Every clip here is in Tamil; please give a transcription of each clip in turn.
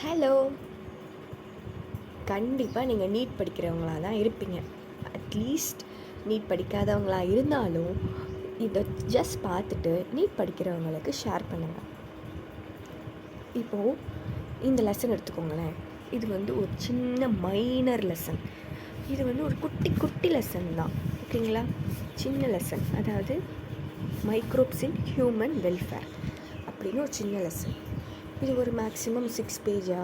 ஹலோ. கண்டிப்பாக நீங்கள் நீட் படிக்கிறவங்களாக தான் இருப்பீங்க. அட்லீஸ்ட் நீட் படிக்காதவங்களா இருந்தாலும் இதை ஜஸ்ட் பார்த்துட்டு நீட் படிக்கிறவங்களுக்கு ஷேர் பண்ணுங்கள். இப்போது இந்த லெசன் எடுத்துக்கோங்களேன். இது ஒரு சின்ன மைனர் லெசன். இது ஒரு குட்டி குட்டி லெசன் தான், ஓகேங்களா? சின்ன லெசன், அதாவது மைக்ரோப்ஸ் இன் ஹியூமன் வெல்ஃபேர் அப்படின்னு ஒரு சின்ன லெசன். இது ஒரு மேக்ஸிமம் 6 பேஜா,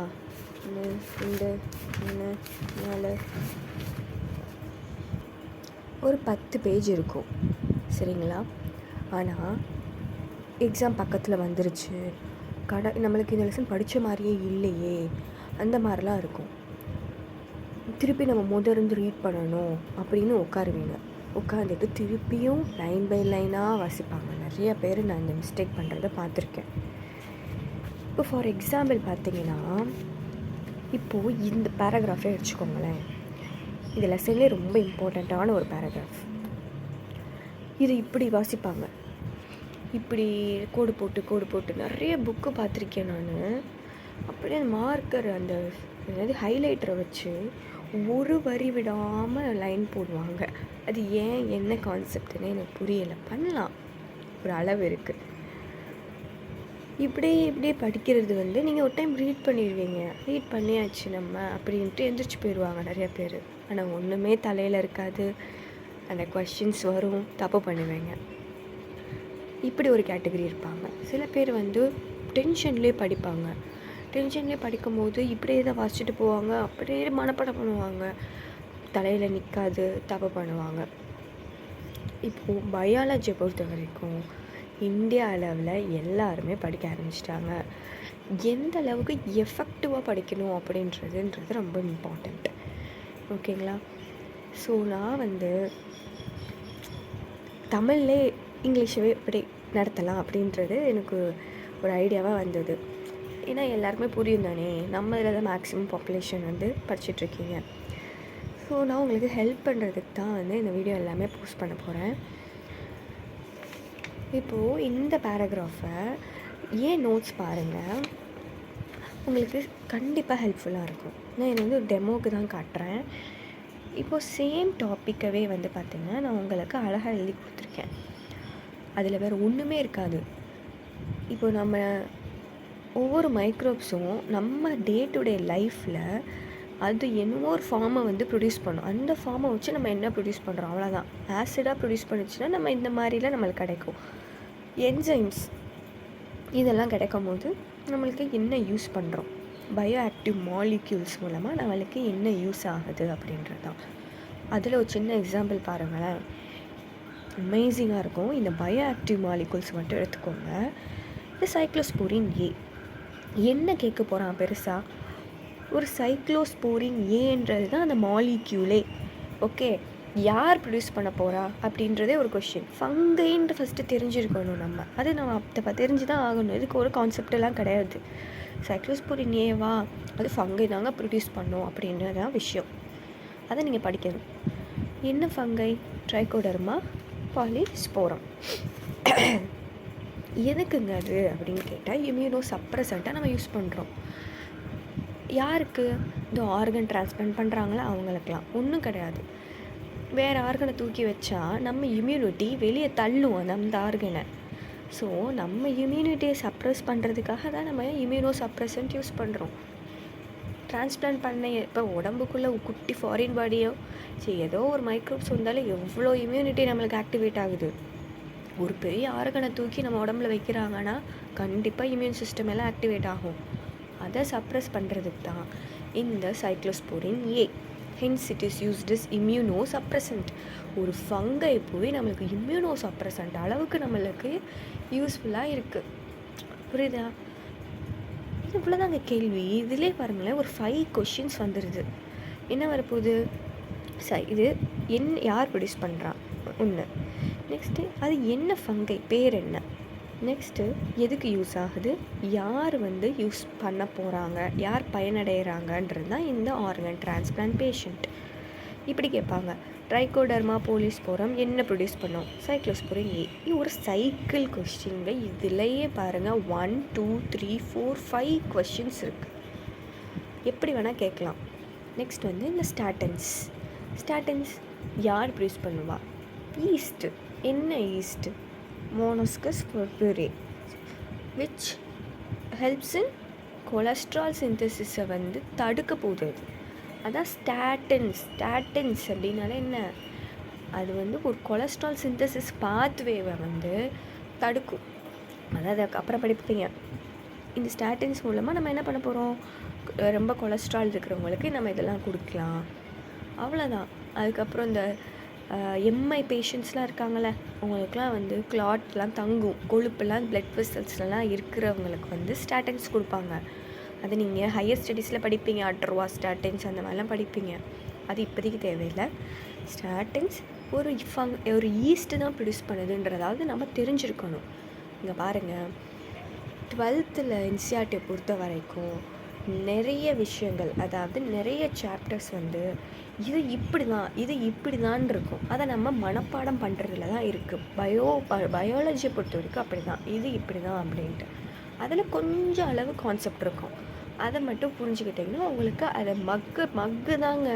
1 2 3 4 ஒரு 10 பேஜ் இருக்கும், சரிங்களா? ஆனால் எக்ஸாம் பக்கத்தில் வந்துருச்சு, நம்மளுக்கு இந்த லெசன் படித்த மாதிரியே இல்லையே, அந்த மாதிரிலாம் இருக்கும். திருப்பி நம்ம முதலிருந்து ரீட் பண்ணணும் அப்படின்னு உட்காந்துட்டு திருப்பியும் லைன் பை லைனாக வாசிப்பாங்க. நிறைய பேர் நான் இந்த மிஸ்டேக் பண்ணுறதை பார்த்துருக்கேன். இப்போ ஃபார் எக்ஸாம்பிள் பார்த்தீங்கன்னா, இப்போது இந்த பேராகிராஃபே வச்சுக்கோங்களேன். இந்த லெசன்லேயே ரொம்ப இம்பார்ட்டண்ட்டான ஒரு பேராகிராஃப். இது இப்படி வாசிப்பாங்க, இப்படி கோடு போட்டு நிறைய புக்கு பார்த்துருக்கேன் நான். அப்படியே மார்க்கர் அந்த ஹைலைட்டரை வச்சு ஒரு வரி விடாமல் லைன் போடுவாங்க. அது ஏன், என்ன கான்செப்ட்னு எனக்கு புரியலை. பண்ணலாம், ஒரு அளவு இருக்குது. இப்படியே படிக்கிறது நீங்கள் ஒரு டைம் ரீட் பண்ணிடுவீங்க. ரீட் பண்ணியாச்சு நம்ம அப்படின்ட்டு எந்திரிச்சு போயிடுவாங்க நிறைய பேர். ஆனால் ஒன்றுமே தலையில் இருக்காது. அந்த கொஷின்ஸ் வரும், தப்பு பண்ணுவீங்க. இப்படி ஒரு கேட்டகரி இருப்பாங்க. சில பேர் டென்ஷன்லேயே படிப்பாங்க. டென்ஷன்லேயே படிக்கும்போது இப்படியே தான் வாசிச்சுட்டு போவாங்க, அப்படியே மனப்பாடம் பண்ணுவாங்க, தலையில் நிற்காது, தப்பு பண்ணுவாங்க. இப்போது பயாலஜியை பொறுத்த வரைக்கும் இந்தியா அளவில் எல்லாருமே படிக்க ஆரம்பிச்சிட்டாங்க. எந்த அளவுக்கு எஃபெக்டிவாக படிக்கணும் அப்படின்றது ரொம்ப இம்பார்ட்டண்ட், ஓகேங்களா? ஸோ நான் தமிழ்லே இங்கிலீஷவே இப்படி நடத்தலாம் அப்படின்றது எனக்கு ஒரு ஐடியாவாக வந்தது. ஏன்னா எல்லாருக்குமே புரியும் தானே, நம்ம இதில் தான் மேக்ஸிமம் பாப்புலேஷன் படிச்சுட்ருக்கீங்க. ஸோ நான் உங்களுக்கு ஹெல்ப் பண்ணுறதுக்கு தான் இந்த வீடியோ எல்லாமே போஸ்ட் பண்ண போகிறேன். இப்போது இந்த பேராகிராஃபை ஏன் நோட்ஸ் பாருங்கள், உங்களுக்கு கண்டிப்பாக ஹெல்ப்ஃபுல்லாக இருக்கும். நான் இது ஒரு டெமோவுக்கு தான் காட்டுறேன். இப்போது சேம் டாப்பிக்கவே பார்த்திங்கன்னா நான் உங்களுக்கு அழகாக எழுதி கொடுத்துருக்கேன். அதில் வேறு ஒன்றுமே இருக்காது. இப்போது நம்ம ஒவ்வொரு மைக்ரோப்ஸும் நம்ம டே டு டே லைஃப்பில் அது என்னவோ ஒரு ஃபார்மை ப்ரொடியூஸ் பண்ணும். அந்த ஃபார்மை வச்சு நம்ம என்ன ப்ரொடியூஸ் பண்ணுறோம், அவ்வளோதான். ஆசிடாக ப்ரொடியூஸ் பண்ணிச்சுன்னா நம்ம இந்த மாதிரிலாம் நம்மளுக்கு கிடைக்கும். என்சைம்ஸ் இதெல்லாம் கிடைக்கும் போது நம்மளுக்கு என்ன யூஸ் பண்ணுறோம், பயோ ஆக்டிவ் மாலிக்யூல்ஸ் மூலமாக நம்மளுக்கு என்ன யூஸ் ஆகுது அப்படின்றது தான். அதில் ஒரு சின்ன எக்ஸாம்பிள் பாருங்களேன், அமேசிங்காக இருக்கும். இந்த பயோ ஆக்டிவ் மாலிக்யூல்ஸ் மட்டும் எடுத்துக்கோங்க. இந்த சைக்ளோஸ்போரின் ஏ என்ன கேட்க போகிறான் பெருசாக, ஒரு சைக்ளோஸ்போரின் ஏன்றது தான் அந்த மாலிக்யூலே. ஓகே, யார் ப்ரொடியூஸ் பண்ண போகிறா அப்படின்றதே ஒரு கொஷின். ஃபங்கைன்ட்டு ஃபஸ்ட்டு தெரிஞ்சிருக்கணும் நம்ம. அது நம்ம அப்போ தெரிஞ்சு தான் ஆகணும். இதுக்கு ஒரு கான்செப்டெல்லாம் கிடையாது. சைக்ளோஸ்போரின் ஏவா, அது ஃபங்கை தாங்க ப்ரொடியூஸ் பண்ணோம் அப்படின்றது தான் விஷயம். அதை நீங்கள் படிக்கணும். என்ன ஃபங்கை? Trichoderma polysporum. எதுக்குங்க அது அப்படின்னு கேட்டால், இம்யூனோ சப்ரசண்ட்டாக நம்ம யூஸ் பண்ணுறோம். யாருக்கு? இந்த ஆர்கன் டிரான்ஸ்பிளான்ட் பண்ணுறாங்களா அவங்களுக்கெல்லாம் ஒன்றும் கிடையாது. வேறு ஆர்கனை தூக்கி வச்சா நம்ம இம்யூனிட்டி வெளியே தள்ளுவோம் அந்த ஆர்கனை. ஸோ நம்ம இம்யூனிட்டியை சப்ரஸ் பண்ணுறதுக்காக தான் நம்ம இம்யூனோ சப்ரசன்ட் யூஸ் பண்ணுறோம். டிரான்ஸ்பிளான்ட் பண்ண இப்போ உடம்புக்குள்ளே குட்டி ஃபாரின் பாடியோ ஏதோ ஒரு மைக்ரோப்ஸ் வந்தாலும் எவ்வளோ இம்யூனிட்டி நம்மளுக்கு ஆக்டிவேட் ஆகுது. ஒரு பெரிய ஆர்கனை தூக்கி நம்ம உடம்புல வைக்கிறாங்கன்னா கண்டிப்பாக இம்யூன் சிஸ்டம் எல்லாம் ஆக்டிவேட் ஆகும். அதை சப்ரஸ் பண்ணுறதுக்கு தான் இந்த cyclosporin A. Hence it is used is immuno suppressant. ஒரு ஃபங்கை போய் நம்மளுக்கு இம்யூனோ சப்ரசன்ட் அளவுக்கு நம்மளுக்கு யூஸ்ஃபுல்லாக இருக்குது. புரியுதா? இது இவ்வளோதாங்க கேள்வி. இதிலே பாருங்களேன், ஒரு 5 கொஷின்ஸ் வந்துடுது. என்ன வரப்போகுது? இது யார் ப்ரொடியூஸ் பண்ணுறான் ஒன்று, நெக்ஸ்ட்டு அது என்ன ஃபங்கை, பேர் என்ன, நெக்ஸ்ட்டு எதுக்கு யூஸ் ஆகுது, யார் யூஸ் பண்ண போகிறாங்க, யார் பயனடைகிறாங்கன்றது தான் இந்த ஆர்கன் டிரான்ஸ்பிளான்ட் பேஷண்ட். இப்படி கேட்பாங்க. ட்ரைகோடர்மா பாலிஸ்போரம் என்ன ப்ரொடியூஸ் பண்ணோம், சைக்ளோஸ்போரின் ஏ. இது ஒரு சைக்கிள் கொஸ்டின்ங்க. இதுலேயே பாருங்கள் 1 2 3 4 5 கொஸ்டின்ஸ் இருக்குது. எப்படி வேணால் கேட்கலாம். நெக்ஸ்ட் வந்து இந்த ஸ்டாட்டன்ஸ் யார் ப்ரொடியூஸ் பண்ணுவா? ஈஸ்ட்டு. என்ன yeast? Monascus purpureus which helps in cholesterol சிந்தசிஸை வந்து தடுக்க போகுது. அதான் ஸ்டாட்டின்ஸ் அப்படின்னாலே என்ன? அது வந்து ஒரு கொலஸ்ட்ரால் சிந்தசிஸ் பாத்வேவை வந்து தடுக்கும். அதாவது அப்புறம் படிப்பீங்க. இந்த ஸ்டாட்டின்ஸ் மூலமாக நம்ம என்ன பண்ண போகிறோம்? ரொம்ப கொலஸ்ட்ரால் இருக்கிறவங்களுக்கு நம்ம இதெல்லாம் கொடுக்கலாம், அவ்வளோதான். அதுக்கப்புறம் இந்த எம்ஐ பேஷண்ட்ஸ்லாம் இருக்காங்களே, அவங்களுக்குலாம் வந்து கிளாட்லாம் தங்கும், கொழுப்பெல்லாம் பிளட் வெசல்ஸ்லாம் இருக்கிறவங்களுக்கு வந்து ஸ்டாட்டின்ஸ் கொடுப்பாங்க. அது நீங்கள் ஹையர் ஸ்டடீஸில் படிப்பீங்க, அட்ரவா ஸ்டாட்டின்ஸ் அந்த மாதிரிலாம் படிப்பீங்க. அது இப்போதைக்கு தேவையில்லை. ஸ்டாட்டின்ஸ் ஒரு ஈஸ்ட்டு தான் ப்ரொடியூஸ் பண்ணுதுன்றதாவது நம்ம தெரிஞ்சிருக்கணும். இங்கே பாருங்கள், 12th என்சிஆர்டியை பொறுத்த வரைக்கும் நிறைய விஷயங்கள், அதாவது நிறைய சாப்டர்ஸ் வந்து இது இப்படி தான் இருக்கும். அதை நம்ம மனப்பாடம் பண்ணுறதுல தான் இருக்குது. பயாலஜியை பொறுத்த வரைக்கும் அப்படி தான், இது இப்படி தான் அப்படின்ட்டு. அதில் கொஞ்சம் அளவு கான்செப்ட் இருக்கும். அதை மட்டும் புரிஞ்சுக்கிட்டிங்கன்னா உங்களுக்கு அதை மக்கு தாங்க.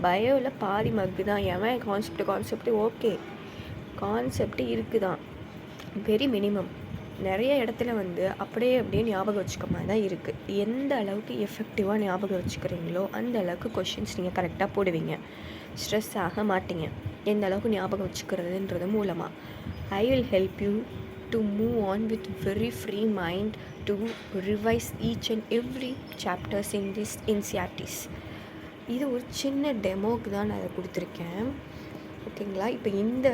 பயோவில் பாதி மக்கு தான். ஏன் கான்செப்ட் ஓகே, கான்செப்ட் இருக்குதான், வெரி மினிமம். நிறைய இடத்துல வந்து அப்படியே ஞாபகம் வச்சுக்க மாதிரி தான் இருக்குது. எந்த அளவுக்கு எஃபெக்டிவாக ஞாபகம் வச்சுக்கிறீங்களோ அந்த அளவுக்கு கொஷின்ஸ் நீங்கள் கரெக்டாக போடுவீங்க, ஸ்ட்ரெஸ் ஆக மாட்டீங்க. எந்த அளவுக்கு ஞாபகம் வச்சுக்கிறதுன்றது மூலமாக I will help you to move on with very free mind to revise each and every chapters in this NCERTs. இது ஒரு சின்ன டெமோக்கு தான் நான் அதை கொடுத்துருக்கேன், ஓகேங்களா? இப்போ இந்த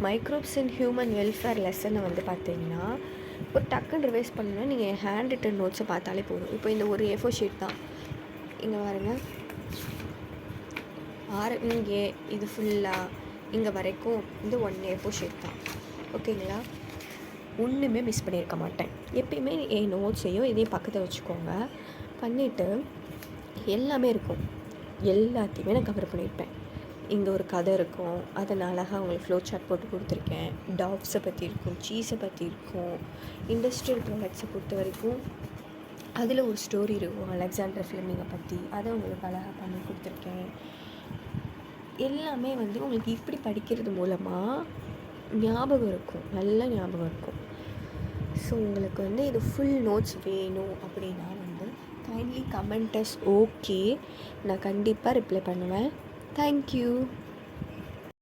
மைக்ரோப்ஸ் அண்ட் ஹியூமன் வெல்ஃபேர் லெசனை வந்து பார்த்தீங்கன்னா ஒரு டக்குன்னு ரிவைஸ் பண்ணணும்னா நீங்கள் என் ஹேண்ட் ரிட்டன் நோட்ஸை பார்த்தாலே போதும். இப்போ இந்த ஒரு A4 ஷீட் தான், இங்கே பாருங்க, இங்கே இது ஃபுல்லாக இங்கே வரைக்கும் இது 1 A4 ஷீட் தான், ஓகேங்களா? ஒன்றுமே மிஸ் பண்ணியிருக்க மாட்டேன். எப்பயுமே என் நோட்ஸையும் இதையும் பக்கத்தில் வச்சுக்கோங்க. பண்ணிவிட்டு எல்லாமே இருக்கும், எல்லாத்தையுமே நான் கவர் பண்ணியிருப்பேன். இங்கே ஒரு கதை இருக்கும், அதை நான் அழகாக உங்களுக்கு ஃப்ளோ சார்ட் போட்டு கொடுத்துருக்கேன். டாக்ஸை பற்றி இருக்கும், சீஸை பற்றி இருக்கும், இண்டஸ்ட்ரியல் ப்ராடக்ட்ஸை பொறுத்த வரைக்கும் அதில் ஒரு ஸ்டோரி இருக்கும், அலெக்சாண்டர் ஃப்ளெமிங்கை பற்றி, அதை உங்களுக்கு அழகாக பண்ணி கொடுத்துருக்கேன். எல்லாமே வந்து உங்களுக்கு இப்படி படிக்கிறது மூலமாக ஞாபகம் இருக்கும், நல்ல ஞாபகம் இருக்கும். ஸோ உங்களுக்கு வந்து இது ஃபுல் நோட்ஸ் வேணும் அப்படின்னா வந்து கைண்ட்லி கமெண்ட் அஸ். ஓகே, நான் கண்டிப்பாக ரிப்ளை பண்ணுவேன். தேங்க்யூ.